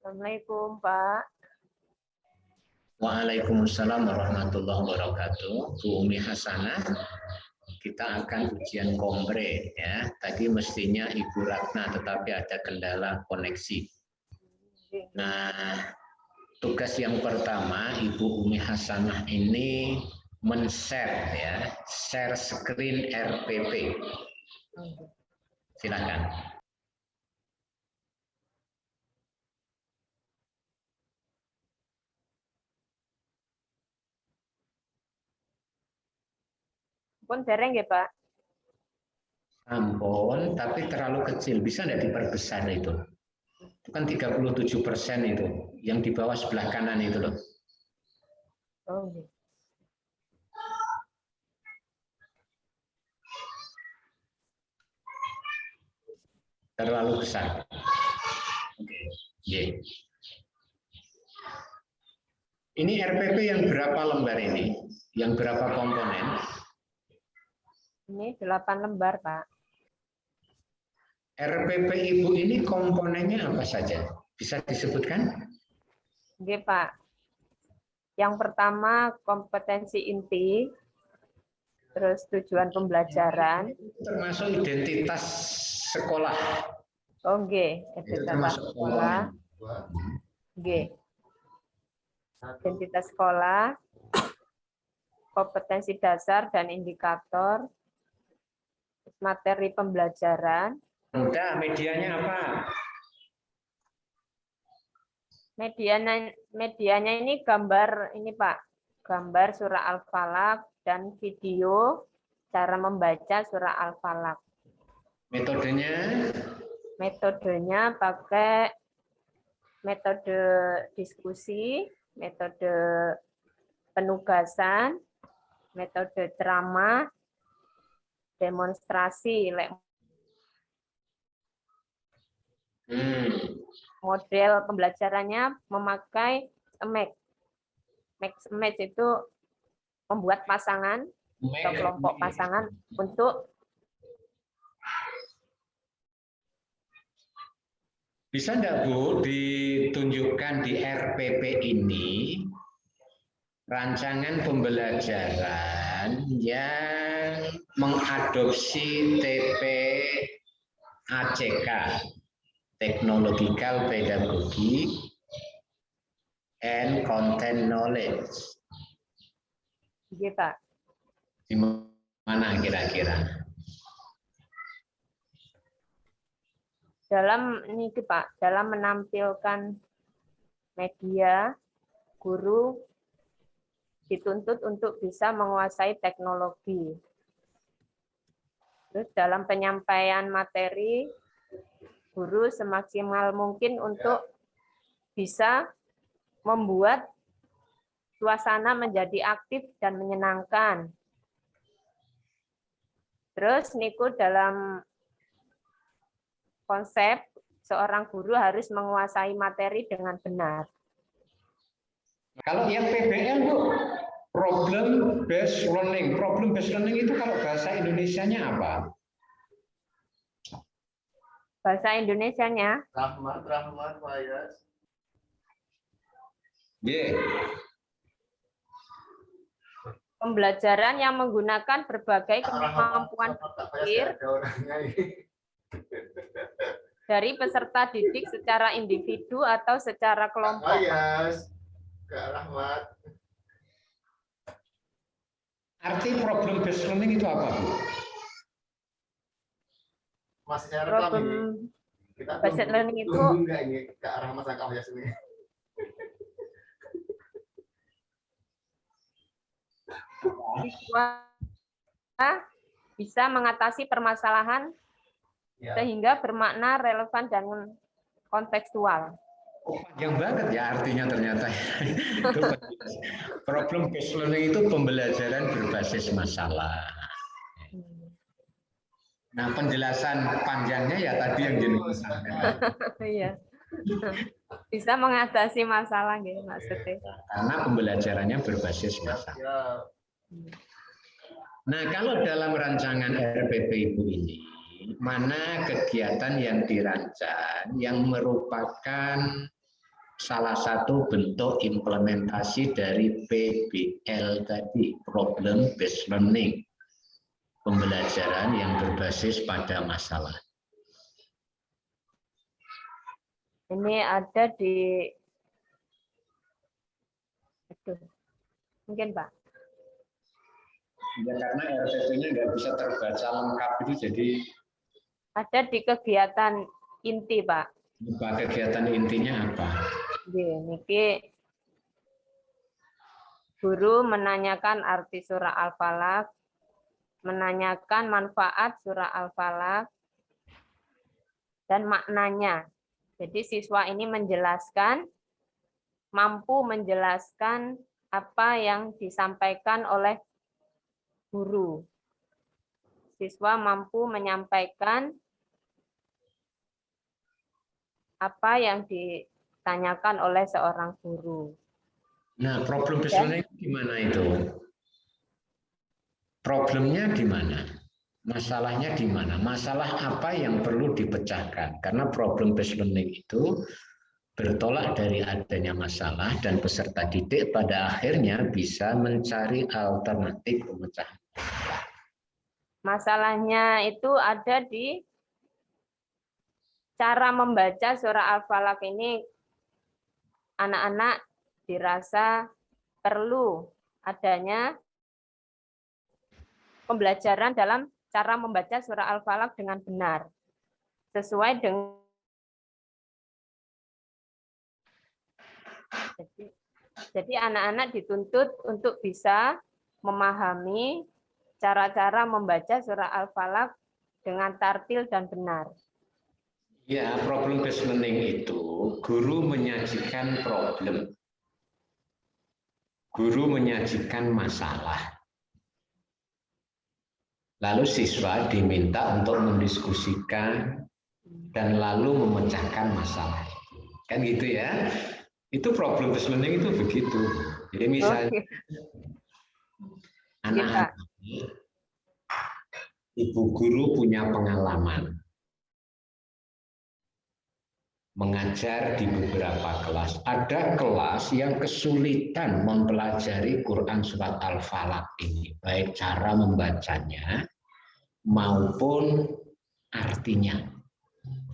Assalamualaikum, Pak. Waalaikumsalam warahmatullahi wabarakatuh. Bu Umi Hasanah, kita akan ujian kompre ya. Tadi mestinya Ibu Ratna tetapi ada kendala koneksi. Nah, tugas yang pertama Ibu Umi Hasanah ini men-share ya, share screen RPP. Silakan. Pun dereng ya, Pak? Ampun, tapi terlalu kecil. Bisa nggak diperbesar itu? Itu kan 37% itu. Yang di bawah sebelah kanan itu loh. Oh, iya. Terlalu besar. Yeah. Ini RPP yang berapa lembar ini? Yang berapa komponen? Ini 8 lembar, Pak. RPP Ibu ini komponennya apa saja? Bisa disebutkan? Oke, Pak. Yang pertama kompetensi inti, terus tujuan pembelajaran. Termasuk identitas sekolah. Oke, identitas sekolah. Oke. Identitas sekolah, kompetensi dasar dan indikator, materi pembelajaran. Udah, medianya apa? Medianya ini gambar ini Pak, gambar surah Al-Falaq dan video cara membaca surah Al-Falaq. Metodenya? Metodenya pakai metode diskusi, metode penugasan, metode ceramah, demonstrasi. Model pembelajarannya memakai match. Match itu membuat pasangan atau kelompok pasangan untuk bisa enggak Bu ditunjukkan di RPP ini rancangan pembelajaran yang mengadopsi TPACK, Technological Pedagogy and Content Knowledge. Iya, Pak. Di mana kira-kira? Dalam ini Pak, dalam menampilkan media, guru dituntut untuk bisa menguasai teknologi. Terus dalam penyampaian materi, guru semaksimal mungkin untuk bisa membuat suasana menjadi aktif dan menyenangkan. Terus niku dalam konsep seorang guru harus menguasai materi dengan benar. Kalau yang PBL Bu, problem based learning. Problem based learning itu kalau bahasa Indonesianya apa? Bahasa Indonesianya? Rahmat Fayaz. Yeah. Pembelajaran yang menggunakan berbagai kemampuan pikir dari peserta didik secara individu atau secara kelompok. Kak Rahmat. Arti problem based learning itu apa, Bu? Masih saya rekam ini. Kita based learning itu enggak ini Kak Rahmat sama Kak Fayaz ini. siswa bisa mengatasi permasalahan sehingga bermakna relevan dan kontekstual. Panjang banget ya artinya ternyata. Problem based learning itu pembelajaran berbasis masalah. Nah, penjelasan panjangnya ya tadi yang disampaikan. Iya. Bisa mengatasi masalah gitu maksudnya. Karena pembelajarannya berbasis masalah. Nah, kalau dalam rancangan RPP Ibu ini, mana kegiatan yang dirancang yang merupakan salah satu bentuk implementasi dari PBL tadi, problem based learning, pembelajaran yang berbasis pada masalah. Ini ada di, mungkin Pak. Ya, karena RPP-nya nggak bisa terbaca lengkap itu, jadi ada di kegiatan inti Pak. Kegiatan intinya apa? Niki guru menanyakan arti surah Al-Falaq, menanyakan manfaat surah Al-Falaq, dan maknanya. Jadi siswa ini menjelaskan, mampu menjelaskan apa yang disampaikan oleh guru. Siswa mampu menyampaikan apa yang ditanyakan oleh seorang guru. Nah, problem based gimana itu? Problemnya di mana? Masalahnya di mana? Masalah apa yang perlu dipecahkan? Karena problem based learning itu bertolak dari adanya masalah dan peserta didik pada akhirnya bisa mencari alternatif pemecahan. Masalahnya itu ada di cara membaca surah Al-Falaq ini. Anak-anak dirasa perlu adanya pembelajaran dalam cara membaca surah Al-Falaq dengan benar. Sesuai dengan jadi anak-anak dituntut untuk bisa memahami cara-cara membaca surah Al-Falaq dengan tartil dan benar. Ya, problem based learning itu guru menyajikan problem. Guru menyajikan masalah. Lalu siswa diminta untuk mendiskusikan dan lalu memecahkan masalah. Kan gitu ya? Itu problem based learning itu begitu. Jadi misalnya anak-anak, ibu guru punya pengalaman mengajar di beberapa kelas. Ada kelas yang kesulitan mempelajari Quran surat Al-Falaq ini, baik cara membacanya maupun artinya.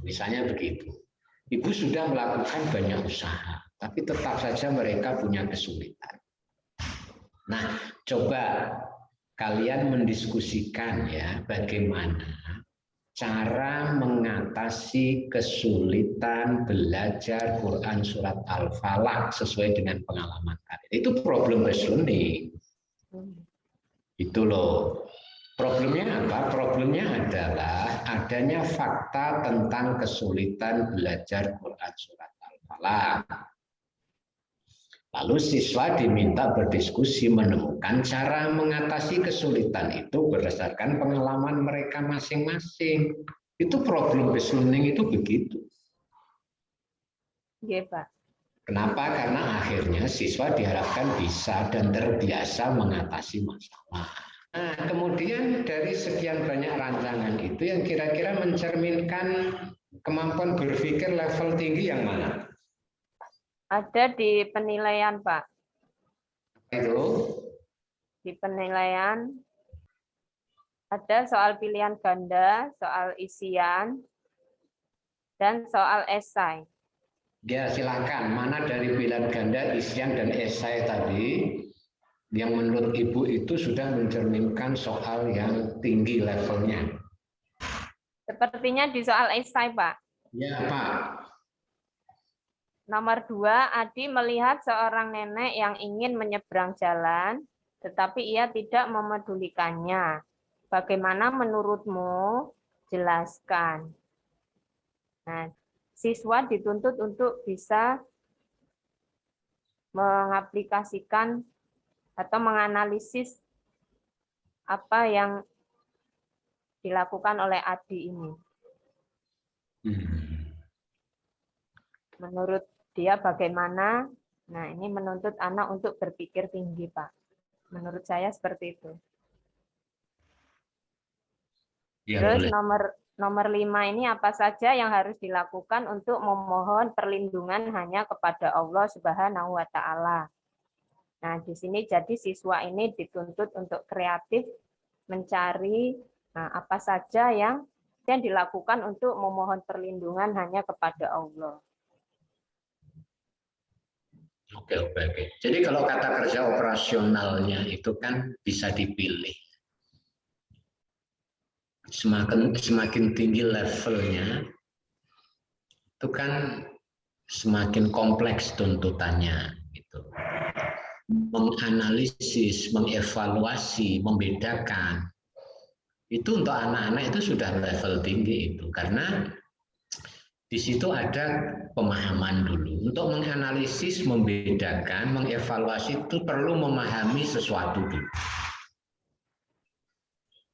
Misalnya begitu. Ibu sudah melakukan banyak usaha, tapi tetap saja mereka punya kesulitan. Nah, coba kalian mendiskusikan ya bagaimana cara mengatasi kesulitan belajar Quran surat Al-Falaq sesuai dengan pengalaman kalian. Itu problem based learning. Itu loh. Problemnya apa? Problemnya adalah adanya fakta tentang kesulitan belajar Quran surat Al-Falaq. Lalu siswa diminta berdiskusi menemukan cara mengatasi kesulitan itu berdasarkan pengalaman mereka masing-masing. Itu problem based learning itu begitu. Iya, Pak. Kenapa? Karena akhirnya siswa diharapkan bisa dan terbiasa mengatasi masalah. Nah, kemudian dari sekian banyak rancangan itu yang kira-kira mencerminkan kemampuan berpikir level tinggi yang mana? Ada di penilaian, Pak. Itu? Di penilaian ada soal pilihan ganda, soal isian, dan soal esai. Ya, silakan. Mana dari pilihan ganda, isian, dan esai tadi yang menurut Ibu itu sudah mencerminkan soal yang tinggi levelnya? Sepertinya di soal esai, Pak. Ya, Pak. Nomor 2, Adi melihat seorang nenek yang ingin menyeberang jalan, tetapi ia tidak memedulikannya. Bagaimana menurutmu? Jelaskan. Nah, siswa dituntut untuk bisa mengaplikasikan atau menganalisis apa yang dilakukan oleh Adi ini. Menurut dia bagaimana? Nah, ini menuntut anak untuk berpikir tinggi, Pak. Menurut saya seperti itu. Ya, Terus boleh. nomor 5 ini apa saja yang harus dilakukan untuk memohon perlindungan hanya kepada Allah Subhanahu wa taala. Nah, di sini jadi siswa ini dituntut untuk kreatif mencari apa saja yang dilakukan untuk memohon perlindungan hanya kepada Allah. Oke. Jadi kalau kata kerja operasionalnya itu kan bisa dipilih. Semakin tinggi levelnya, itu kan semakin kompleks tuntutannya. Gitu. Menganalisis, mengevaluasi, membedakan. Itu untuk anak-anak itu sudah level tinggi itu. Karena di situ ada pemahaman dulu. Untuk menganalisis, membedakan, mengevaluasi itu perlu memahami sesuatu dulu.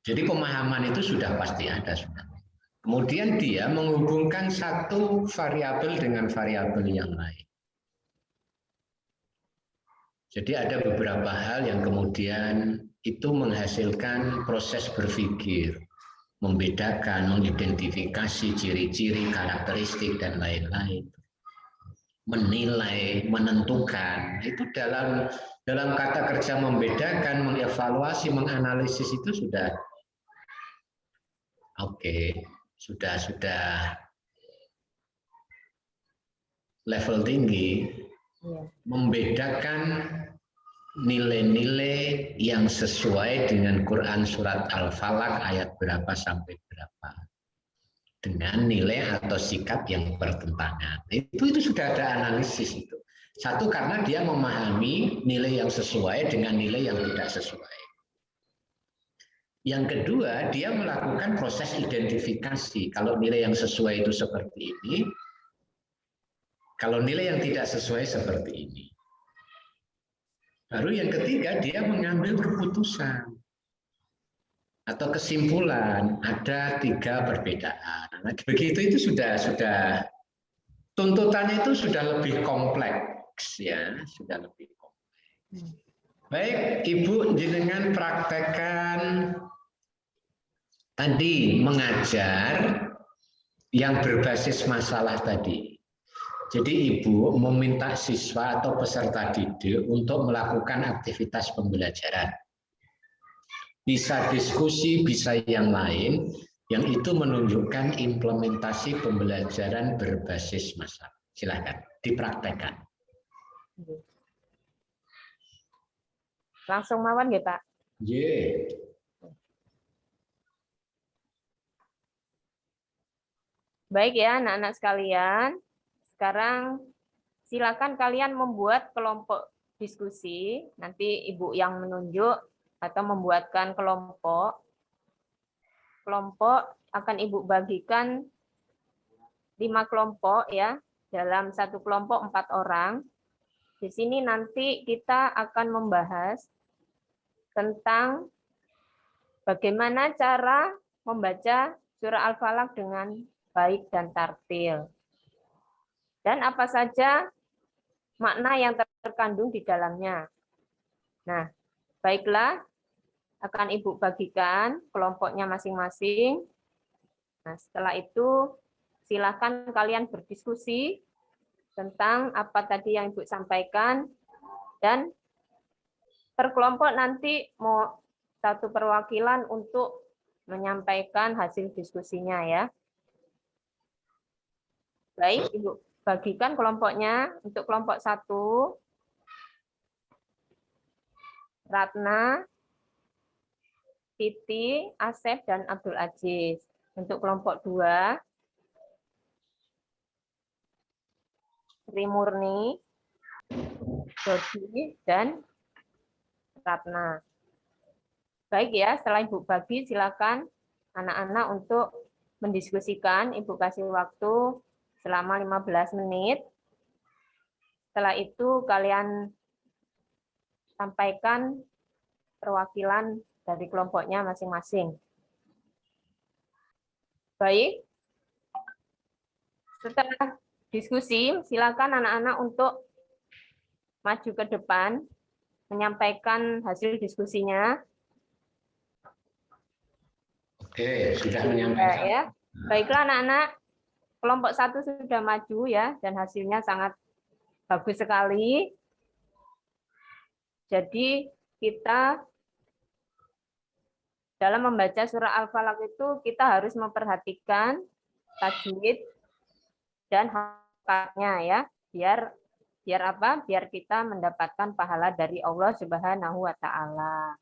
Jadi pemahaman itu sudah pasti ada. Kemudian dia menghubungkan satu variabel dengan variabel yang lain. Jadi ada beberapa hal yang kemudian itu menghasilkan proses berpikir, membedakan, mengidentifikasi ciri-ciri, karakteristik, dan lain-lain. Menilai, menentukan, itu dalam kata kerja membedakan, mengevaluasi, menganalisis itu sudah sudah level tinggi. Membedakan nilai-nilai yang sesuai dengan Quran surat Al-Falaq ayat berapa sampai berapa dengan nilai atau sikap yang bertentangan. Itu sudah ada analisis itu. Satu, karena dia memahami nilai yang sesuai dengan nilai yang tidak sesuai. Yang kedua, dia melakukan proses identifikasi. Kalau nilai yang sesuai itu seperti ini, kalau nilai yang tidak sesuai seperti ini. Baru yang ketiga, dia mengambil keputusan atau kesimpulan. Ada 3 perbedaan. Nah, begitu itu sudah tuntutannya itu sudah lebih kompleks ya, sudah lebih kompleks. Baik, Ibu jenengan praktekkan tadi mengajar yang berbasis masalah tadi. Jadi Ibu meminta siswa atau peserta didik untuk melakukan aktivitas pembelajaran. Bisa diskusi, bisa yang lain, yang itu menunjukkan implementasi pembelajaran berbasis masalah. Silakan dipraktekkan. Langsung mawon nggih, Pak? Nggih. Baik ya, anak-anak sekalian. Sekarang silakan kalian membuat kelompok diskusi. Nanti Ibu yang menunjuk atau membuatkan kelompok. Kelompok akan Ibu bagikan 5 kelompok ya. Dalam satu kelompok 4 orang. Di sini nanti kita akan membahas tentang bagaimana cara membaca surah Al-Falaq dengan baik dan tartil. Dan apa saja makna yang terkandung di dalamnya. Nah, baiklah, akan Ibu bagikan kelompoknya masing-masing. Nah, setelah itu silakan kalian berdiskusi tentang apa tadi yang Ibu sampaikan, dan per kelompok nanti mau satu perwakilan untuk menyampaikan hasil diskusinya ya. Baik, Ibu bagikan kelompoknya. Untuk kelompok 1, Ratna, Titi, Asep, dan Abdul Aziz. Untuk kelompok 2, Sri Murni, Dodi, dan Ratna. Baik ya, setelah Ibu bagi, silakan anak-anak untuk mendiskusikan. Ibu kasih waktu selama 15 menit. Setelah itu kalian sampaikan perwakilan dari kelompoknya masing-masing. Baik. Setelah diskusi, silakan anak-anak untuk maju ke depan, menyampaikan hasil diskusinya. Oke, sudah menyampaikan. Ya. Baiklah anak-anak, kelompok 1 sudah maju ya, dan hasilnya sangat bagus sekali. Jadi kita dalam membaca surah Al-Falaq itu kita harus memperhatikan tajwid dan hakikatnya ya, biar apa? Biar kita mendapatkan pahala dari Allah Subhanahu wa taala.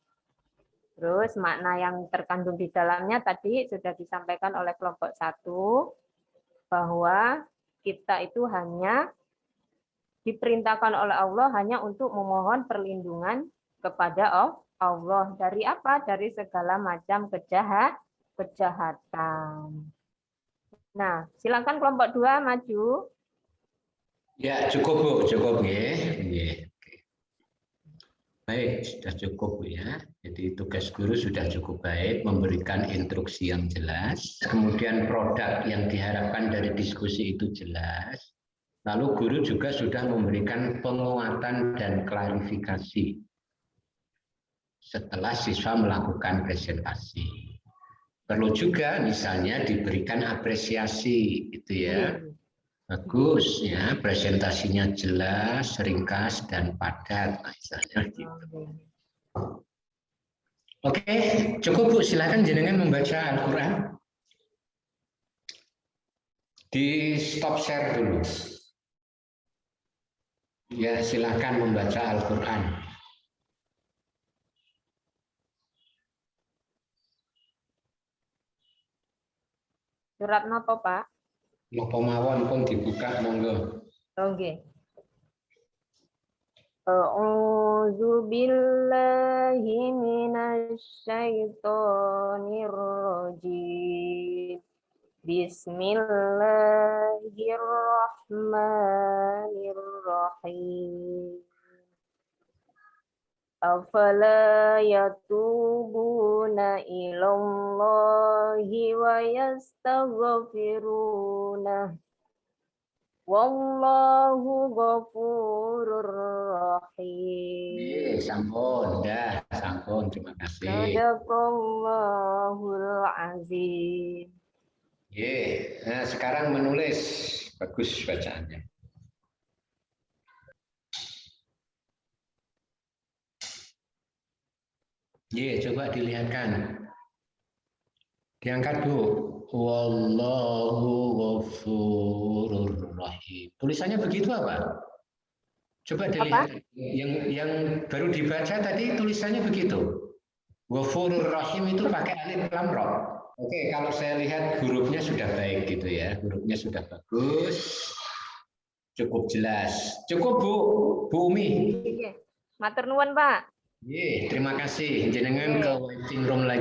Terus makna yang terkandung di dalamnya tadi sudah disampaikan oleh kelompok 1 bahwa kita itu hanya diperintahkan oleh Allah hanya untuk memohon perlindungan kepada Allah dari apa? Dari segala macam kejahatan. Nah, silakan kelompok 2 maju. Ya, cukup Bu, cukup nggih. Baik, sudah cukup Bu ya. Jadi tugas guru sudah cukup baik, memberikan instruksi yang jelas, kemudian produk yang diharapkan dari diskusi itu jelas. Lalu guru juga sudah memberikan penguatan dan klarifikasi setelah siswa melakukan presentasi. Perlu juga misalnya diberikan apresiasi gitu ya. Bagus ya, presentasinya jelas, ringkas dan padat misalnya gitu. Oke, cukup Bu, silakan jenengan membaca Al-Qur'an. Di stop share dulu. Ya, silakan membaca Al-Qur'an. Surat napa, Pak? Napa mawon pun dibuka monggo. Oke. A'udzu billahi minasy syaithanir rajim. Bismillahirrahmanirrahim. Afala yatubuna ilallahi wa yastaghfiruna wallahu ghafurur rahim. Sampun, sampun, terima kasih. Sadaqallahul azim. Nah, sekarang menulis, bagus bacaannya. Coba dilihatkan. Diangkat Bu. Wallahu ghafurur rahim. Tulisannya begitu apa? Coba dilihat. Yang baru dibaca tadi tulisannya begitu. Ghafurur rahim itu pakai alif lam ra. Oke, kalau saya lihat hurufnya sudah baik gitu ya. Hurufnya sudah bagus. Cukup jelas. Cukup Bu Umi. Matur nuwun, Pak. Terima kasih. Jenengan ke waiting room lagi.